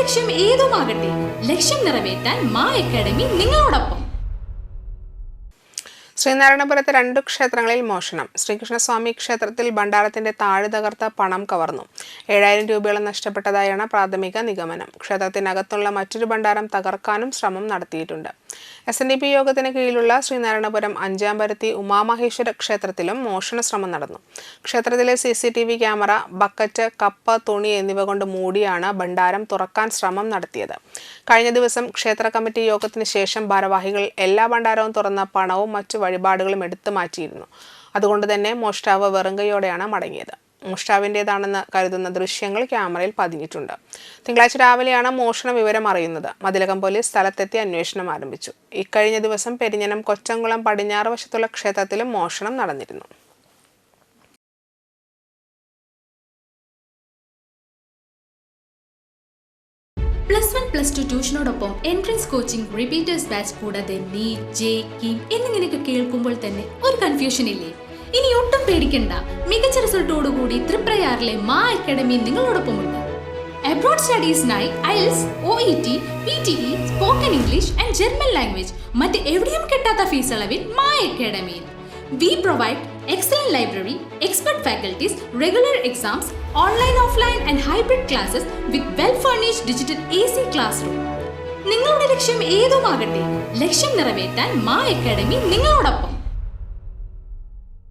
ലക്ഷ്യം ഏതുമാകട്ടെ, ലക്ഷ്യം നിറവേറ്റാൻ മാ അക്കാഡമി നിങ്ങളോടൊപ്പം. ശ്രീനാരായണപുരത്തെ 2 ക്ഷേത്രങ്ങളിൽ മോഷണം. ശ്രീകൃഷ്ണസ്വാമി ക്ഷേത്രത്തിൽ ഭണ്ഡാരത്തിന്റെ താഴ് തകർത്ത പണം കവർന്നു. 7000 രൂപയോളം നഷ്ടപ്പെട്ടതായാണ് പ്രാഥമിക നിഗമനം. ക്ഷേത്രത്തിനകത്തുള്ള മറ്റൊരു ഭണ്ഡാരം തകർക്കാനും ശ്രമം നടത്തിയിട്ടുണ്ട്. SNDP യോഗത്തിന് കീഴിലുള്ള ശ്രീനാരായണപുരം അഞ്ചാംപരുത്തി ഉമാമഹേശ്വര ക്ഷേത്രത്തിലും മോഷണ ശ്രമം നടന്നു. ക്ഷേത്രത്തിലെ CCTV ക്യാമറ, ബക്കറ്റ്, കപ്പ്, തുണി എന്നിവ കൊണ്ട് മൂടിയാണ് ഭണ്ഡാരം തുറക്കാൻ ശ്രമം നടത്തിയത്. കഴിഞ്ഞ ദിവസം ക്ഷേത്ര കമ്മിറ്റി യോഗത്തിന് ശേഷം ഭാരവാഹികൾ എല്ലാ ഭണ്ഡാരവും തുറന്ന പണവും മറ്റു വഴിപാടുകളും എടുത്തു മാറ്റിയിരുന്നു. അതുകൊണ്ട് തന്നെ മോഷ്ടാവ് വെറുങ്കയോടെയാണ് മടങ്ങിയത്. മോഷ്ടാവിൻ്റെതാണെന്ന് കരുതുന്ന ദൃശ്യങ്ങൾ ക്യാമറയിൽ പതിഞ്ഞിട്ടുണ്ട്. തിങ്കളാഴ്ച രാവിലെയാണ് മോഷണ വിവരം അറിയുന്നത്. മതിലകം പോലീസ് സ്ഥലത്തെത്തി അന്വേഷണം ആരംഭിച്ചു. ഇക്കഴിഞ്ഞ ദിവസം പെരിഞ്ഞനം കൊച്ചംകുളം പടിഞ്ഞാറ് വശത്തുള്ള ക്ഷേത്രത്തിലും മോഷണം നടന്നിരുന്നു. +1, +2 ട്യൂഷനോടൊപ്പം എൻട്രൻസ് കോച്ചിങ്, റിപ്പീറ്റേഴ്സ് ബാച്ച് കൂടാതെ നീറ്റ്, JEE എന്നിങ്ങനെയൊക്കെ കേൾക്കുമ്പോൾ തന്നെ ഒരു കൺഫ്യൂഷൻ ഇല്ലേ? ഇനി ഒട്ടും പേടിക്കണ്ട. മികച്ച റിസൾട്ടോടുകൂടി തൃപ്രയാറിലെ മാ അക്കാഡമി നിങ്ങളോടൊപ്പമുണ്ട്. അബ്രോഡ് സ്റ്റഡീസിനായി IELTS, OET, PTE, spoken English and German language മറ്റ് എവിടെയും കിട്ടാത്ത ഫീസ് അളവിൽ മാ അക്കാഡമിയിൽ. We provide excellent library, expert faculties, regular exams, online, offline and hybrid classes with well-furnished digital AC classroom. നിങ്ങളുടെ ലക്ഷ്യം ഏതുമാകട്ടെ, ലക്ഷ്യം നിറവേറ്റാൻ മാ അക്കാഡമി നിങ്ങളോടൊപ്പം.